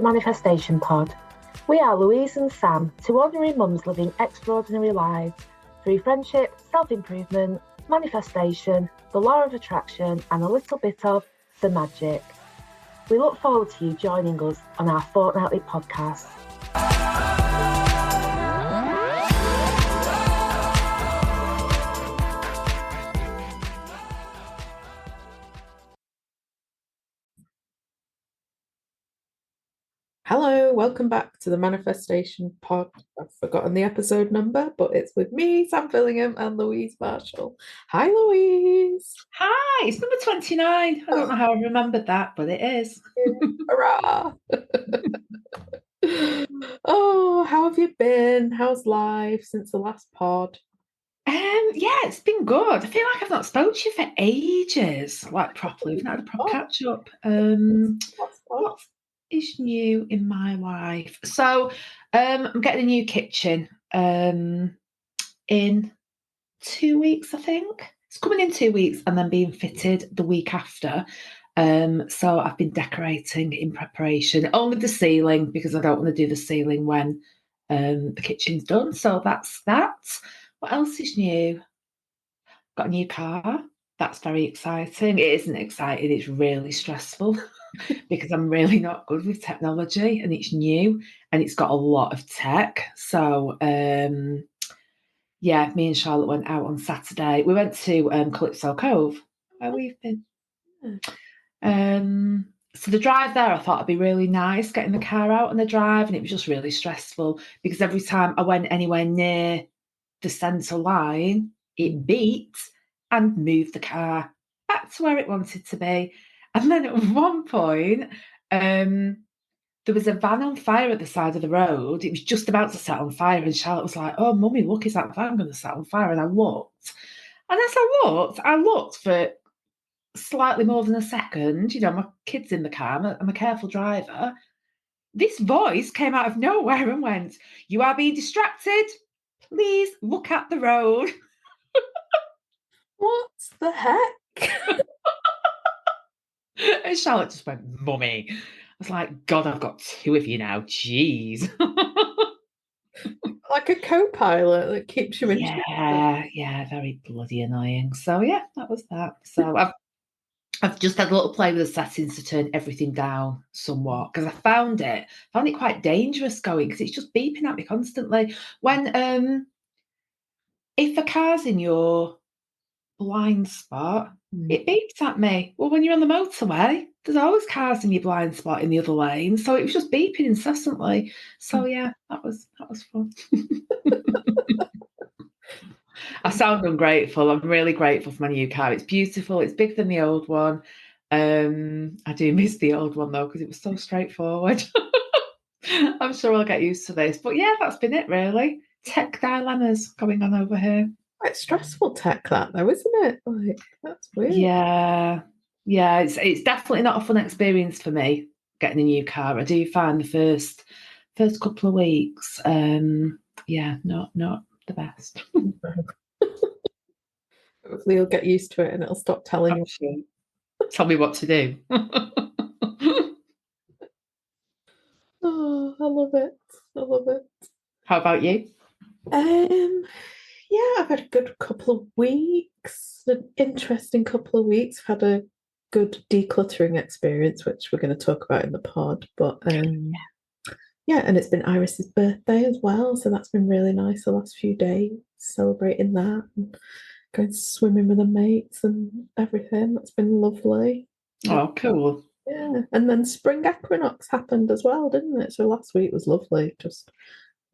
Manifestation Pod. We are Louise and Sam, two ordinary mums living extraordinary lives through friendship, self-improvement, manifestation, the law of attraction, and a little bit of the magic. We look forward to you joining us on our fortnightly podcast. Hello, welcome back to the Manifestation Pod. I've forgotten the episode number, but it's with me, Sam Fillingham, and Louise Marshall. Hi, Louise. Hi, it's number 29. I don't know how I remembered that, but it is. Hurrah! Oh, how have you been? How's life since the last pod? Yeah, it's been good. I feel like I've not spoken to you for ages, like properly. We've not had a proper catch up. What is new in my life? So, I'm getting a new kitchen in 2 weeks, I think. It's coming in 2 weeks and then being fitted the week after. So I've been decorating in preparation, only the ceiling because I don't want to do the ceiling when the kitchen's done. So that's that. What else is new? Got a new car. That's very exciting. It isn't exciting. It's really stressful because I'm really not good with technology and it's new and it's got a lot of tech. So yeah, me and Charlotte went out on Saturday. We went to Calypso Cove, where we've been. So the drive there, I thought it'd be really nice getting the car out on the drive, and it was just really stressful because every time I went anywhere near the centre line, it beeped and moved the car back to where it wanted to be. And then at one point, there was a van on fire at the side of the road. It was just about to set on fire, and Charlotte was like, "Oh, Mummy, look, is that van going to set on fire?" And I looked, and as I looked for slightly more than a second. You know, my kid's in the car. I'm a careful driver. This voice came out of nowhere and went, "You are being distracted. Please look at the road." What the heck? And Charlotte just went, "Mummy." I was like, God, I've got two of you now. Jeez. Like a co-pilot that keeps you in check. Yeah, very bloody annoying. So yeah, that was that. So I've just had a little play with the settings to turn everything down somewhat because I found it quite dangerous going because it's just beeping at me constantly. When if a car's in your blind spot, it beeps at me. Well, when you're on the motorway, there's always cars in your blind spot in the other lane, so it was just beeping incessantly. So yeah, that was fun. I sound ungrateful. I'm really grateful for my new car. It's beautiful. It's bigger than the old one. I do miss the old one though because it was so straightforward. I'm sure I'll get used to this. But yeah, that's been it really. Tech dilemmas going on over here. Quite stressful tech that though, isn't it? Like that's weird. Yeah. It's definitely not a fun experience for me getting a new car. I do find the first couple of weeks, not the best. Hopefully you'll get used to it and it'll stop telling you. Tell me what to do. Oh, I love it. How about you? Yeah, I've had a good couple of weeks, an interesting couple of weeks. I've had a good decluttering experience, which we're going to talk about in the pod. But yeah, and it's been Iris's birthday as well, so that's been really nice the last few days, celebrating that and going swimming with the mates and everything. That's been lovely. Oh, cool. Yeah, and then spring equinox happened as well, didn't it? So last week was lovely, just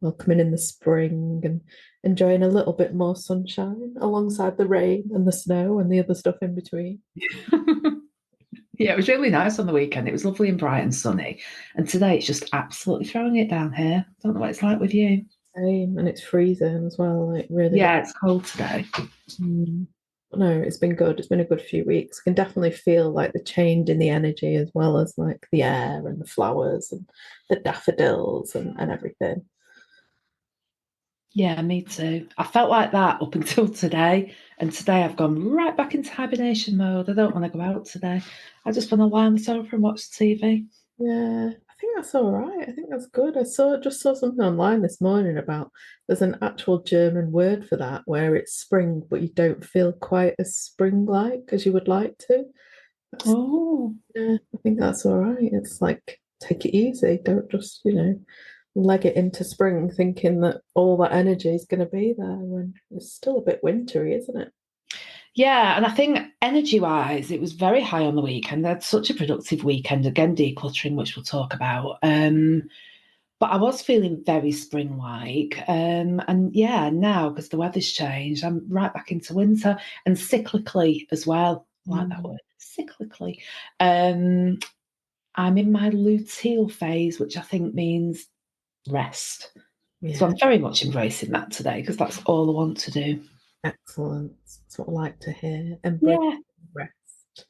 welcoming in the spring and enjoying a little bit more sunshine alongside the rain and the snow and the other stuff in between. Yeah, it was really nice on the weekend. It was lovely and bright and sunny. And today it's just absolutely throwing it down here. Don't know what it's like with you. Same, and it's freezing as well. Like really. Yeah, it's cold today. No, it's been good. It's been a good few weeks. I can definitely feel like the change in the energy as well as like the air and the flowers and the daffodils and everything. Yeah, me too. I felt like that up until today. And today I've gone right back into hibernation mode. I don't want to go out today. I just want to lie on the sofa and watch TV. Yeah, I think think that's all right. I think that's good. I just saw something online this morning about there's an actual German word for that where it's spring, but you don't feel quite as spring-like as you would like to. Oh, Yeah, I think that's all right. It's like take it easy. Don't just, leg it into spring thinking that all that energy is going to be there when it's still a bit wintry, isn't it? yeah. And I think energy wise, it was very high on the weekend. I had such a productive weekend, again, decluttering, which we'll talk about. But I was feeling very spring like. And yeah, now because the weather's changed, I'm right back into winter and cyclically as well. I like that word, cyclically. Um, I'm in my luteal phase, which I think means rest. So Yeah, I'm very much embracing that today because that's all I want to do. excellent. That's what I like to hear. Embrace Yeah. rest.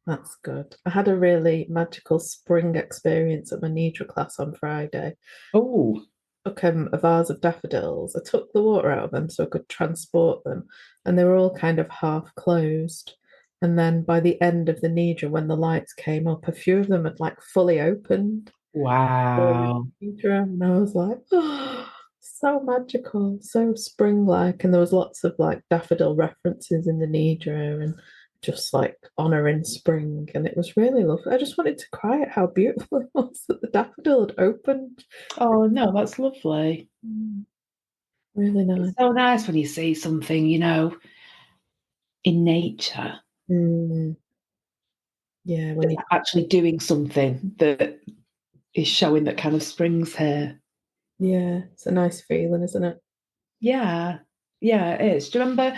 That's good. I had a really magical spring experience at my Nidra class on Friday. Oh, Took a vase of daffodils. I took the water out of them so I could transport them, and they were all kind of half closed. And then by the end of the Nidra, when the lights came up, a few of them had like fully opened. wow. Nidra, and I was like, oh, so magical, so spring-like. And there was lots of like daffodil references in the Nidra and just like honouring spring. And it was really lovely. I just wanted to cry at how beautiful it was that the daffodil had opened. Oh, no, that's lovely. Really It's nice. so nice when you see something, in nature Mm, yeah, when that's you, actually doing something that is showing that kind of spring's here. yeah, it's a nice feeling, isn't it? Yeah, yeah, it is. Do you remember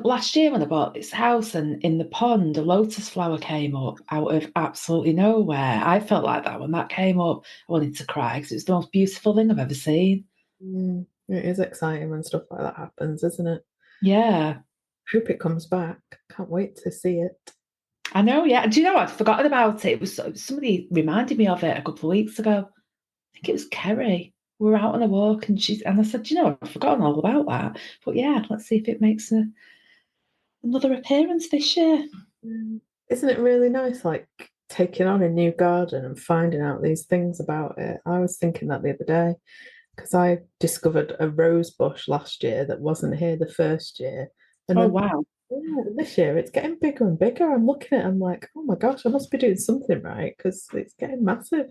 last year when I bought this house and in the pond a lotus flower came up out of absolutely nowhere? I felt like that when that came up. I wanted to cry because it was the most beautiful thing I've ever seen. It is exciting when stuff like that happens, isn't it? Yeah, Hope it comes back. Can't wait to see it. I know. Yeah, do you know I'd forgotten about it? It was somebody reminded me of it a couple of weeks ago. I think it was Kerry. We were out on a walk and I said, "Do you know, I've forgotten all about that." But yeah, let's see if it makes another appearance this year. Isn't it really nice, like taking on a new garden and finding out these things about it? I was thinking that the other day because I discovered a rose bush last year that wasn't here the first year. And Oh then wow. this year it's getting bigger and bigger. I'm looking at it, I'm like, oh my gosh, I must be doing something right because it's getting massive.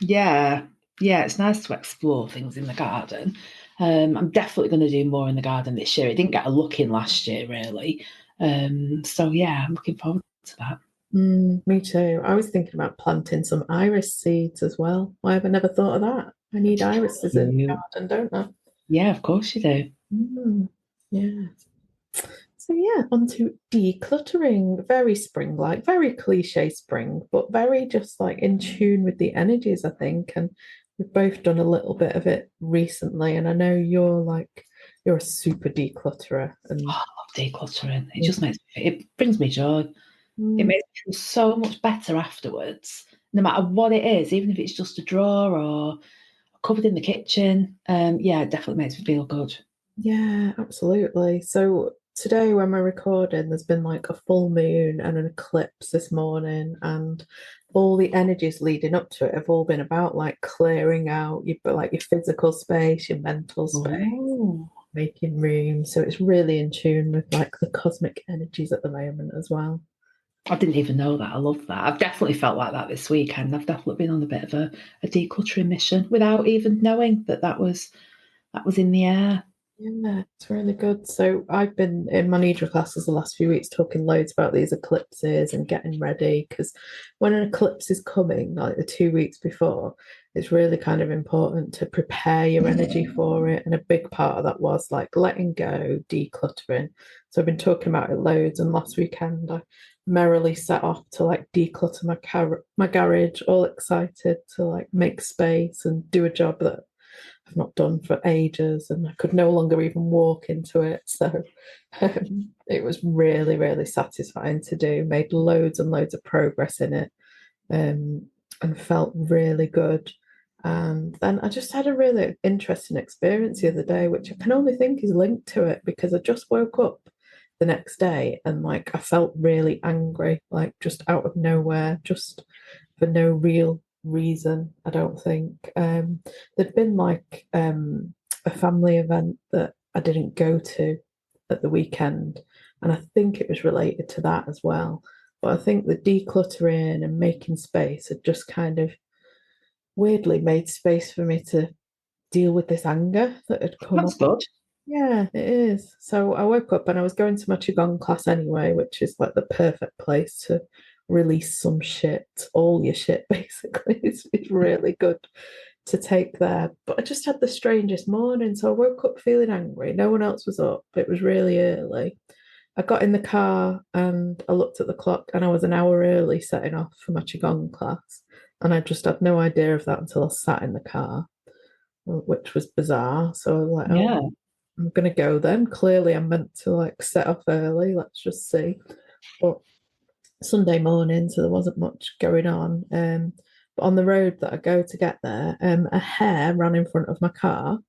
Yeah, yeah, it's nice to explore things in the garden. I'm definitely going to do more in the garden this year. It didn't get a look in last year, really. So yeah, I'm looking forward to that. Me too. I was thinking about planting some iris seeds as well. Why have I never thought of that? I need irises in the You, garden, don't I? yeah, of course you do. Yeah. So yeah, on to decluttering. Very spring-like, very cliche spring, but very just like in tune with the energies, I think. And we've both done a little bit of it recently. And I know you're a super declutterer. Oh, And I love decluttering. It brings me joy. It mm, makes me feel so much better afterwards, no matter what it is, even if it's just a drawer or covered in the kitchen. Yeah, it definitely makes me feel good. yeah, absolutely. So today when we're recording, there's been like a full moon and an eclipse this morning, and all the energies leading up to it have all been about like clearing out your physical space, your mental space, Oh. making room. So it's really in tune with like the cosmic energies at the moment as well. I didn't even know that. I love that. I've definitely felt like that this weekend. I've definitely been on a bit of a decluttering mission without even knowing that was in the air. Yeah, it's really good. So I've been in my Nidra classes the last few weeks talking loads about these eclipses and getting ready because when an eclipse is coming, like the 2 weeks before, it's really kind of important to prepare your energy for it. And a big part of that was like letting go, decluttering. So I've been talking about it loads. And last weekend I merrily set off to like declutter my garage, all excited to like make space and do a job that I've not done for ages, and I could no longer even walk into it. So it was really, really satisfying to do. Made loads and loads of progress in it, and felt really good. And then I just had a really interesting experience the other day, which I can only think is linked to it because I just woke up the next day and like I felt really angry, like just out of nowhere, just for no real reason, I don't think. There'd been like a family event that I didn't go to at the weekend, and I think it was related to that as well. But I think the decluttering and making space had just kind of weirdly made space for me to deal with this anger that had come That's up. good. Yeah, it is. So I woke up and I was going to my Qigong class anyway, which is like the perfect place to release some shit, all your shit basically. It's really good to take there. But I just had the strangest morning. So I woke up feeling angry. No one else was up. It was really early. I got in the car and I looked at the clock and I was an hour early setting off for my Qigong class. And I just had no idea of that until I sat in the car, which was bizarre. So I was like, oh, Yeah. I'm going to go then. Clearly, I'm meant to like set off early. Let's just see. But Sunday morning, so there wasn't much going on. But on the road that I go to get there, a hare ran in front of my car,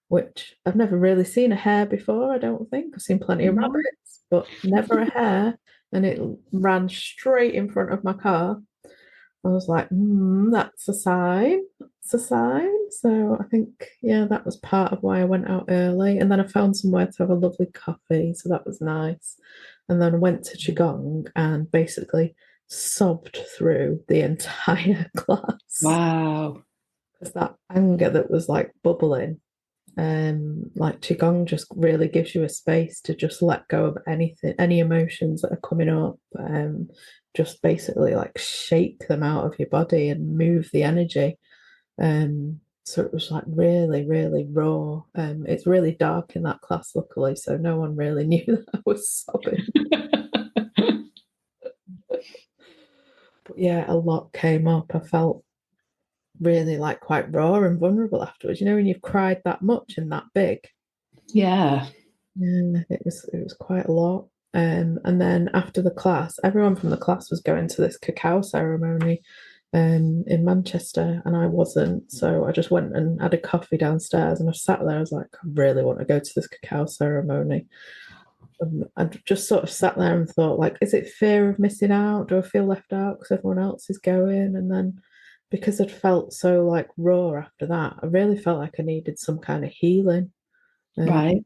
which I've never really seen a hare before, I don't think. I've seen plenty of No. rabbits, but never a hare. And it ran straight in front of my car. I was like, that's a sign. That's a sign. So I think, yeah, that was part of why I went out early. And then I found somewhere to have a lovely coffee. So that was nice. And then I went to Qigong and basically sobbed through the entire class Wow. because that anger that was like bubbling. Like Qigong just really gives you a space to just let go of anything, any emotions that are coming up. Just basically like shake them out of your body and move the energy. So it was like really, really raw. It's really dark in that class, luckily, so no one really knew that I was sobbing. But yeah, a lot came up. I felt really like quite raw and vulnerable afterwards. You know, when you've cried that much and that big. Yeah. Yeah, it was quite a lot. And then after the class, everyone from the class was going to this cacao ceremony in Manchester, and I wasn't. So I just went and had a coffee downstairs, and I sat there. I was like, I really want to go to this cacao ceremony. I just sort of sat there and thought, like, is it fear of missing out? Do I feel left out because everyone else is going? And then because I'd felt so like raw after that, I really felt like I needed some kind of healing. Um, Right.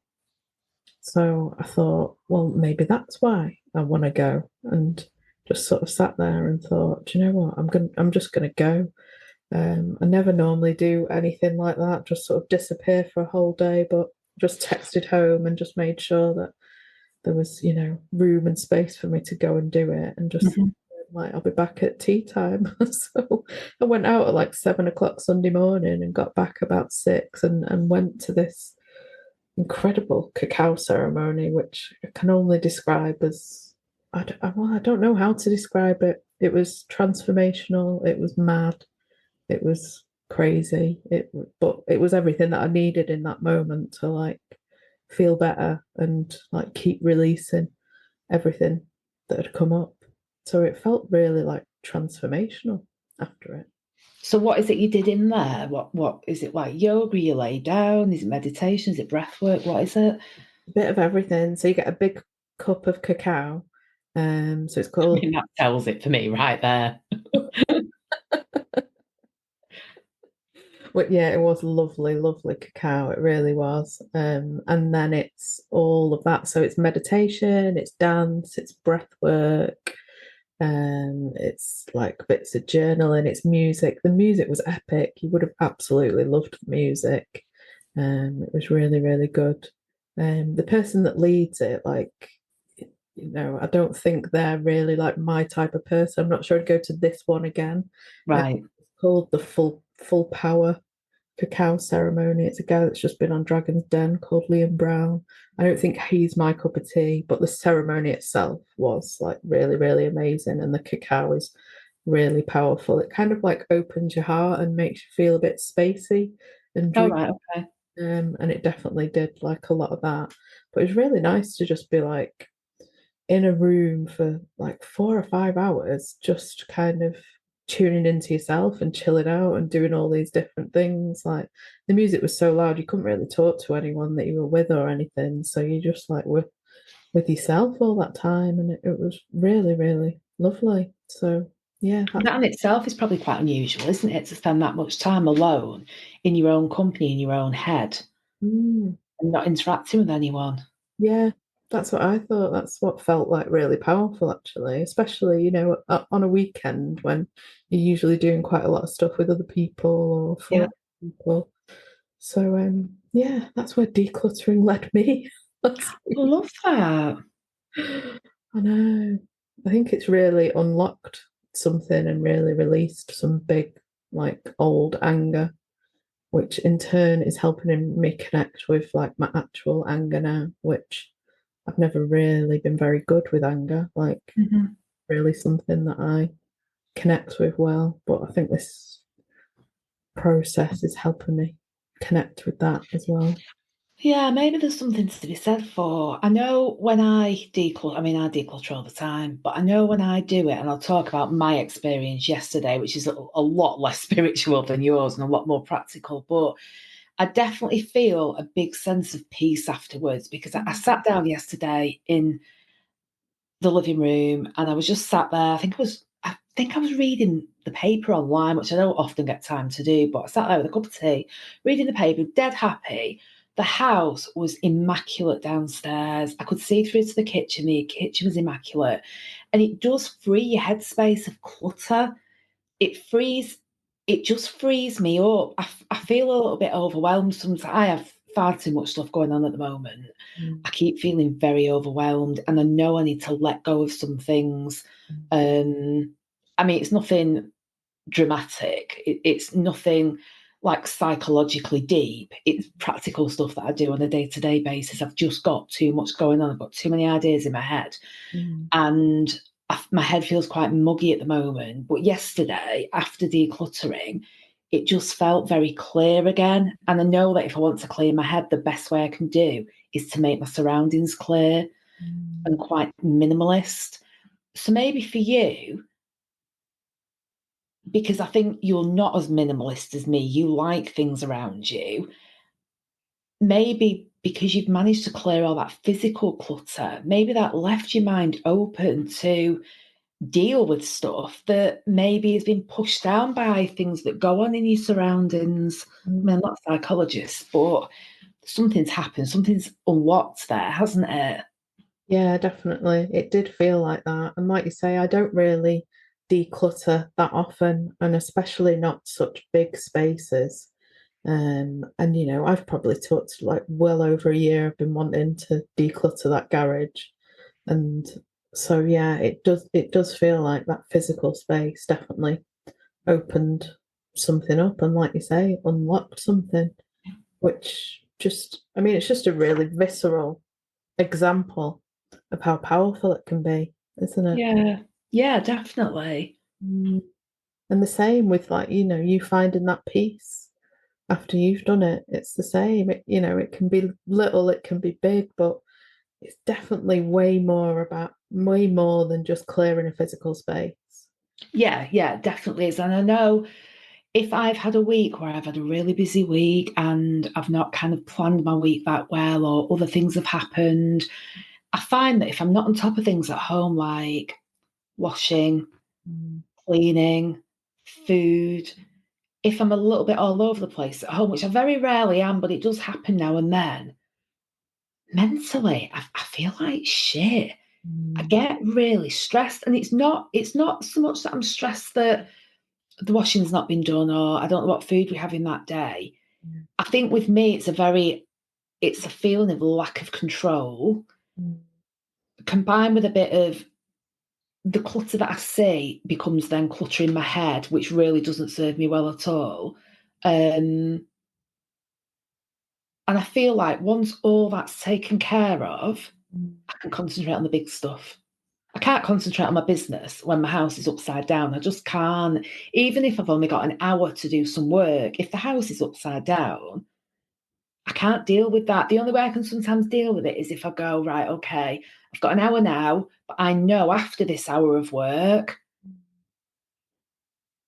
so I thought, well, maybe that's why I want to go, and just sort of sat there and thought, do you know what? I'm just gonna go. I never normally do anything like that, just sort of disappear for a whole day, but just texted home and just made sure that there was, room and space for me to go and do it, and just Mhm. like I'll be back at tea time. So I went out at like 7 o'clock Sunday morning and got back about 6 and went to this incredible cacao ceremony, which I can only describe as well, I don't know how to describe it. It was transformational. It was mad. It was crazy. But it was everything that I needed in that moment to like feel better and like keep releasing everything that had come up. So it felt really like transformational after it. So what is it you did in there? What is it, like yoga? You lay down? Is it meditation? Is it breath work? What is it? A bit of everything. So you get a big cup of cacao. So it's I called mean, that tells it for me right there. But yeah, it was lovely, lovely cacao. It really was. And then it's all of that. So it's meditation, it's dance, it's breath work, it's like bits of journaling, it's music. The music was epic. You would have absolutely loved the music. It was really, really good. The person that leads it, like, I don't think they're really like my type of person. I'm not sure I'd go to this one again. Right. It's called the Full Power Cacao Ceremony. It's a guy that's just been on Dragon's Den called Liam Brown. I don't think he's my cup of tea, but the ceremony itself was like really, really amazing. And the cacao is really powerful. It kind of like opens your heart and makes you feel a bit spacey and All dreamy. right. Okay. And it definitely did like a lot of that. But it was really nice to just be like in a room for like 4 or 5 hours, just kind of tuning into yourself and chilling out and doing all these different things. Like the music was so loud, you couldn't really talk to anyone that you were with or anything. So you just like were with yourself all that time, and it was really, really lovely. So Yeah, That in itself is probably quite unusual, isn't it? To spend that much time alone in your own company, in your own head, mm, and not interacting with anyone. yeah, that's what I thought. That's what felt like really powerful, actually, especially, on a weekend when you're usually doing quite a lot of stuff with other people or for Yeah, other people. So, yeah, that's where decluttering led me last I week. love that. I know. I think it's really unlocked something and really released some big, like, old anger, which in turn is helping me connect with like my actual anger now, which I've never really been very good with anger, like Mhm. really something that I connect with well. But I think this process is helping me connect with that as well. Yeah, maybe there's something to be said for. I know when I declutter, I mean, I declutter all the time, but I know when I do it, and I'll talk about my experience yesterday, which is a lot less spiritual than yours and a lot more practical, but I definitely feel a big sense of peace afterwards because I sat down yesterday in the living room and I was just sat there. I think I was reading the paper online, which I don't often get time to do, but I sat there with a cup of tea, reading the paper, dead happy. The house was immaculate downstairs. I could see through to the kitchen. The kitchen was immaculate. And it does free your headspace of clutter. It just frees me up. I feel a little bit overwhelmed sometimes. I have far too much stuff going on at the moment. Mm, I keep feeling very overwhelmed, and I know I need to let go of some things. I mean, it's nothing dramatic. It's nothing like psychologically deep. It's practical stuff that I do on a day-to-day basis. I've just got too much going on. I've got too many ideas in my head, mm, and my head feels quite muggy at the moment. But yesterday, after decluttering, it just felt very clear again. And I know that if I want to clear my head, the best way I can do is to make my surroundings clear mm. and quite minimalist. So maybe for you, because I think you're not as minimalist as me, you like things around you, maybe because you've managed to clear all that physical clutter, maybe that left your mind open to deal with stuff that maybe has been pushed down by things that go on in your surroundings. I mean, I'm not a psychologist, but something's happened, something's unlocked there, hasn't it? Yeah, definitely. It did feel like that. And like you say, I don't really declutter that often, and especially not such big spaces. And I've probably took like well over a year. I've been wanting to declutter that garage. And so yeah, it does feel like that physical space definitely opened something up and like you say, unlocked something, which just I mean, it's just a really visceral example of how powerful it can be, isn't it? Yeah, yeah, definitely. Mm. And the same with like, you finding that peace after you've done it. It's the same. It can be little, it can be big, but it's definitely way more than just clearing a physical space. Yeah, yeah, definitely is. And I know if I've had a week where I've had a really busy week and I've not kind of planned my week that well, or other things have happened, I find that if I'm not on top of things at home, like washing, Mm, cleaning, food, if I'm a little bit all over the place at home, which I very rarely am, but it does happen now and then, mentally, I feel like shit. I mm, get really stressed, and it's not so much that I'm stressed that the washing's not been done or I don't know what food we're having that day. I think with me, it's a feeling of lack of control mm, combined with a bit of the clutter that I see becomes then clutter in my head, which really doesn't serve me well at all. Um, and I feel like once all that's taken care of, mm, I can concentrate on the big stuff. I can't concentrate on my business when my house is upside down. I just can't. Even if I've only got an hour to do some work, if the house is upside down, I can't deal with that. The only way I can sometimes deal with it is if I go, right, okay, I've got an hour now, but I know after this hour of work,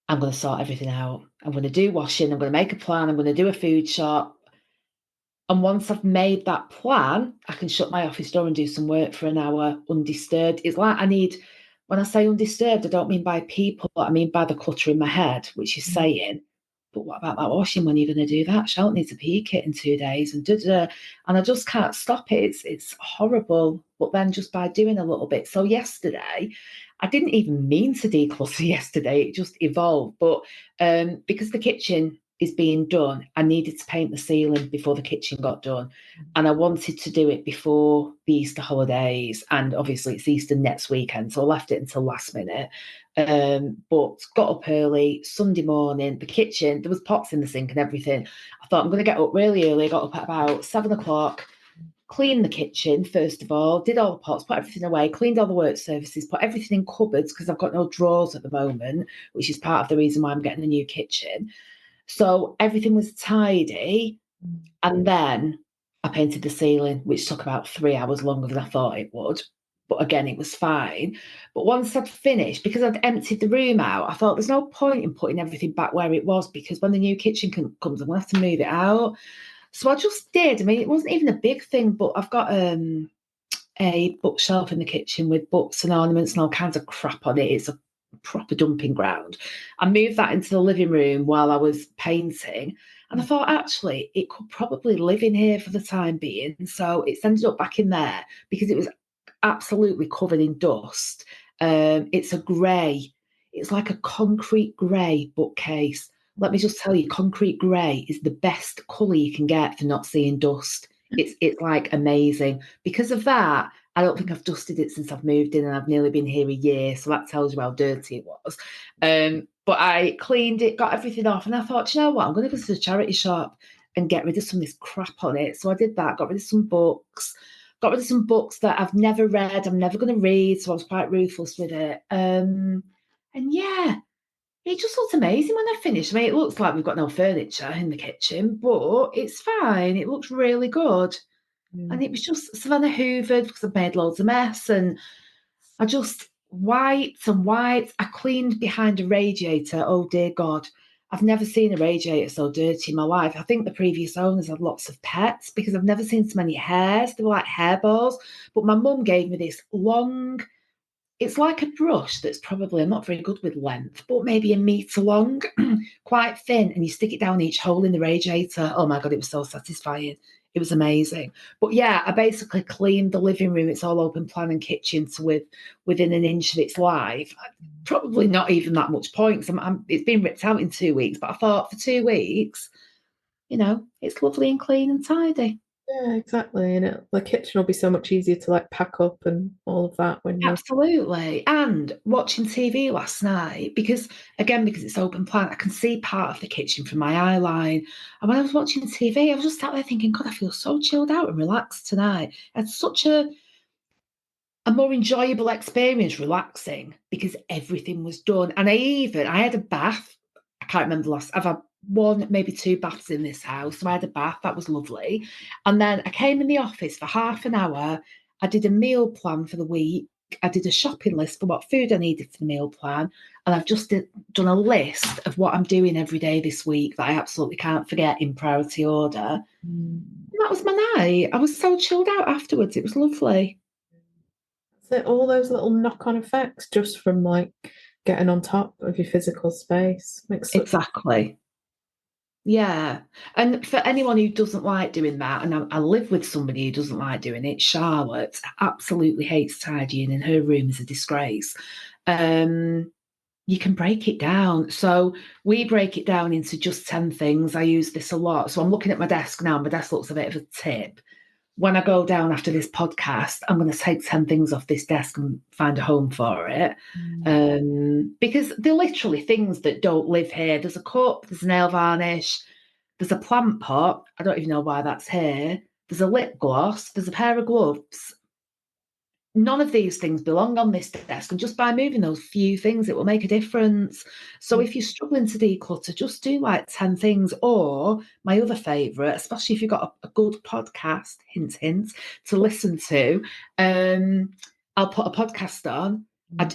I'm going to sort everything out. I'm going to do washing. I'm going to make a plan. I'm going to do a food shop. And once I've made that plan, I can shut my office door and do some work for an hour undisturbed. It's like I need when I say undisturbed, I don't mean by people, I mean by the clutter in my head, which is saying, but what about that washing? When are you going to do that? Charlotte needs a PE kit in 2 days, and and I just can't stop it. It's horrible. But then just by doing a little bit. So yesterday, I didn't even mean to declutter yesterday. It just evolved. But because the kitchen is being done, I needed to paint the ceiling before the kitchen got done. And I wanted to do it before the Easter holidays. And obviously it's Easter next weekend. So I left it until last minute. But got up early Sunday morning. The kitchen, there was pots in the sink and everything. I thought I'm going to get up really early. I got up at about 7:00, cleaned the kitchen first of all, did all the pots, put everything away, cleaned all the work surfaces, put everything in cupboards because I've got no drawers at the moment, which is part of the reason why I'm getting a new kitchen. So everything was tidy, and then I painted the ceiling, which took about 3 hours longer than I thought it would. But again, it was fine. But once I'd finished, because I'd emptied the room out, I thought there's no point in putting everything back where it was, because when the new kitchen comes, I'm going to have to move it out. So I just did. I mean, it wasn't even a big thing, but I've got a bookshelf in the kitchen with books and ornaments and all kinds of crap on it. It's a proper dumping ground. I moved that into the living room while I was painting. And I thought, actually, it could probably live in here for the time being. So it's ended up back in there because it was absolutely covered in dust. It's a grey. It's like a concrete grey bookcase. Let me just tell you, concrete grey is the best colour you can get for not seeing dust. It's like amazing. Because of that, I don't think I've dusted it since I've moved in, and I've nearly been here a year. So that tells you how dirty it was. But I cleaned it, got everything off, and I thought, you know what, I'm going to go to the charity shop and get rid of some of this crap on it. So I did that, got rid of some books, that I've never read, I'm never going to read. So I was quite ruthless with it. And yeah, it just looks amazing when I finished. I mean, it looks like we've got no furniture in the kitchen, but it's fine. It looks really good. And it was just Savannah hoovered because I've made loads of mess, and I just wiped and wiped. I cleaned behind a radiator. Oh dear God. I've never seen a radiator so dirty in my life. I think the previous owners had lots of pets because I've never seen so many hairs. They were like hairballs. But my mum gave me this long, it's like a brush that's probably, I'm not very good with length, but maybe a metre long, quite thin, and you stick it down each hole in the radiator. Oh my God, it was so satisfying. It was amazing. But yeah, I basically cleaned the living room. It's all open plan and kitchen to within an inch of its life. Probably not even that much points. It's been ripped out in 2 weeks, but I thought for 2 weeks, it's lovely and clean and tidy. Yeah, exactly. And the kitchen will be so much easier to like pack up and all of that when you're. Absolutely. And watching TV last night, because it's open plan, I can see part of the kitchen from my eye line. And when I was watching TV, I was just sat there thinking, God, I feel so chilled out and relaxed tonight. I had such a more enjoyable experience relaxing because everything was done. And I had a bath. I can't remember the last, I've had one, maybe 2 baths in this house. So I had a bath, that was lovely. And then I came in the office for half an hour. I did a meal plan for the week. I did a shopping list for what food I needed for the meal plan. And I've just done a list of what I'm doing every day this week that I absolutely can't forget in priority order. And that was my night. I was so chilled out afterwards. It was lovely. So all those little knock-on effects just from like getting on top of your physical space makes such. Exactly. Yeah. And for anyone who doesn't like doing that, and I live with somebody who doesn't like doing it, Charlotte absolutely hates tidying, and her room is a disgrace. You can break it down. So we break it down into just 10 things. I use this a lot. So I'm looking at my desk now. My desk looks a bit of a tip. When I go down after this podcast, I'm going to take 10 things off this desk and find a home for it. Because they're literally things that don't live here. There's a cup, there's a nail varnish, there's a plant pot. I don't even know why that's here. There's a lip gloss, there's a pair of gloves. None of these things belong on this desk. And just by moving those few things, it will make a difference. So if you're struggling to declutter, just do like 10 things. Or my other favourite, especially if you've got a good podcast, hint, hint, to listen to, I'll put a podcast on.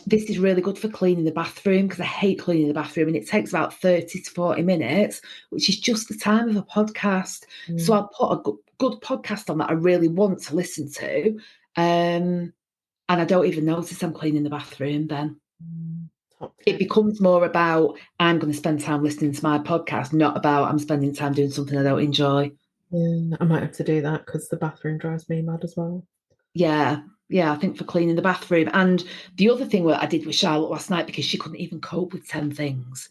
This is really good for cleaning the bathroom because I hate cleaning the bathroom, and it takes about 30 to 40 minutes, which is just the time of a podcast. So I'll put a good podcast on that I really want to listen to. And I don't even notice I'm cleaning the bathroom then. Top It tip. becomes more about I'm going to spend time listening to my podcast, not about I'm spending time doing something I don't enjoy. Yeah, I might have to do that because the bathroom drives me mad as well. Yeah, I think for cleaning the bathroom. And the other thing that I did with Charlotte last night, because she couldn't even cope with 10 things.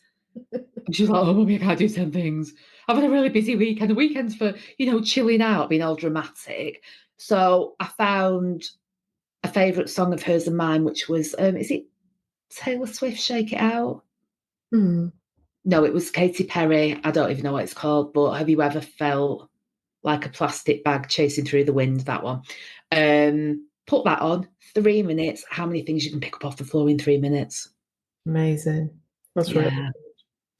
And she was like, oh, Mummy, I can't do 10 things. I've had a really busy weekend. The weekend's for, chilling out, being all dramatic. So I found a favourite song of hers and mine, which was, is it Taylor Swift, Shake It Out? No, it was Katy Perry. I don't even know what it's called, but have you ever felt like a plastic bag chasing through the wind? That one. Put that on, 3 minutes. How many things you can pick up off the floor in 3 minutes? Amazing. That's really good.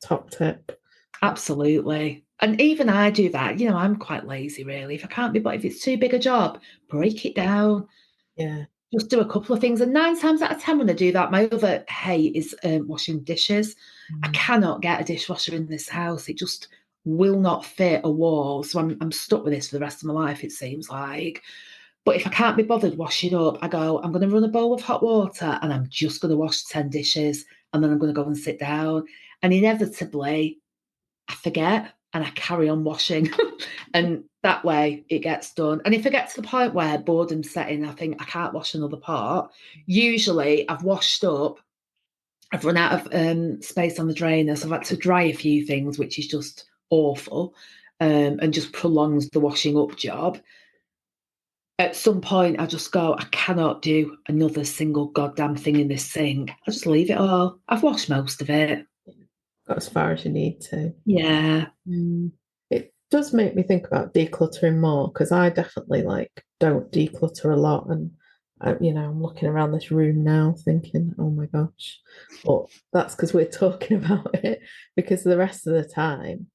Top tip. Absolutely. And even I do that. I'm quite lazy, really. If I can't be, but if it's too big a job, break it down. Yeah. Just do a couple of things. And 9 times out of 10 when I do that, my other hate is washing dishes. I cannot get a dishwasher in this house. It just will not fit a wall. So I'm stuck with this for the rest of my life, it seems like. But if I can't be bothered washing up, I go, I'm going to run a bowl of hot water and I'm just going to wash 10 dishes. And then I'm going to go and sit down. And inevitably, I forget and I carry on washing. And that way it gets done. And if I get to the point where boredom's setting, I think I can't wash another part, usually I've washed up, I've run out of space on the drainer, so I've had to dry a few things, which is just awful, and just prolongs the washing up job. At some point, I just go, I cannot do another single goddamn thing in this sink. I just leave it all. I've washed most of it. Got as far as you need to. Yeah. It does make me think about decluttering more because I definitely don't declutter a lot, and I'm looking around this room now thinking, oh my gosh, but that's because we're talking about it. Because the rest of the time,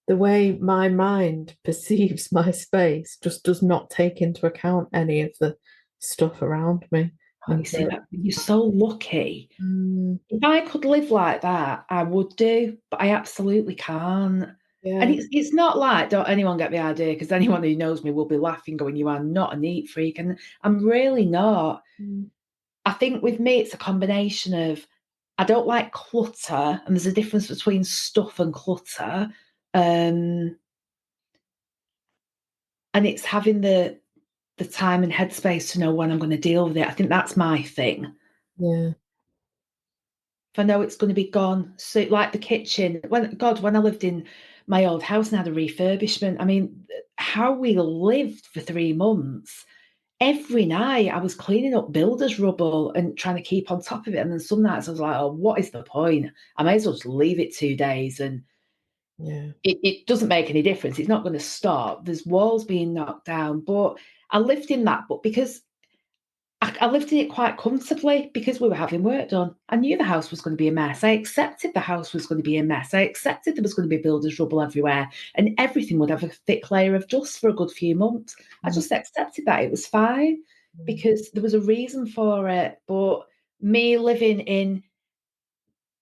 the way my mind perceives my space just does not take into account any of the stuff around me. Oh, you see that? You're so lucky. If I could live like that, I would do, but I absolutely can't. Yeah. And it's not like, don't anyone get the idea, because anyone who knows me will be laughing, going, you are not a neat freak. And I'm really not. I think with me, it's a combination of, I don't like clutter, and there's a difference between stuff and clutter. And it's having the time and headspace to know when I'm going to deal with it. I think that's my thing. Yeah. If I know it's going to be gone, so like the kitchen, when I lived in my old house and had a refurbishment, I mean, how we lived for 3 months, every night I was cleaning up builder's rubble and trying to keep on top of it. And then some nights I was like, oh, what is the point? I may as well just leave it 2 days. And it doesn't make any difference. It's not going to stop. There's walls being knocked down. But I lived in that, but because I lived in it quite comfortably because we were having work done. I knew the house was going to be a mess. I accepted the house was going to be a mess. I accepted there was going to be builder's rubble everywhere and everything would have a thick layer of dust for a good few months. I just accepted that. It was fine because there was a reason for it. But me living in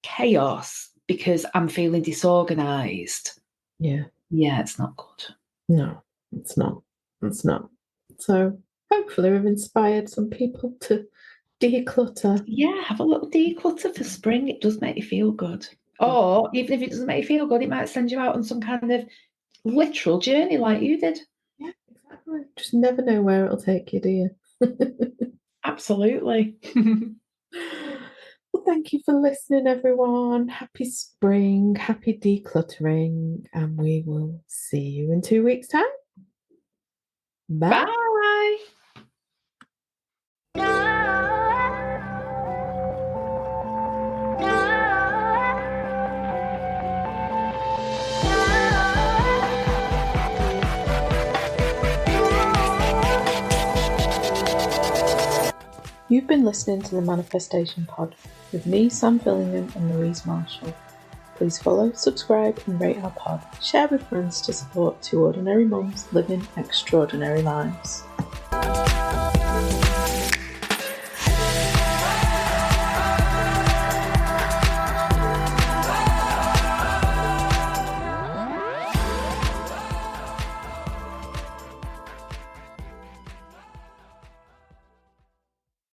chaos because I'm feeling disorganised. Yeah, it's not good. No, it's not. It's not. So hopefully we've inspired some people to declutter. Yeah, have a little declutter for spring. It does make you feel good. Or even if it doesn't make you feel good, it might send you out on some kind of literal journey like you did. Yeah, exactly. Just never know where it'll take you, do you? Absolutely. Well, thank you for listening, everyone. Happy spring, happy decluttering, and we will see you in 2 weeks' time. Bye. Bye. You've been listening to the Manifestation Pod with me, Sam Fillingham, and Louise Marshall. Please follow, subscribe, and rate our pod. Share with friends to support two ordinary mums living extraordinary lives.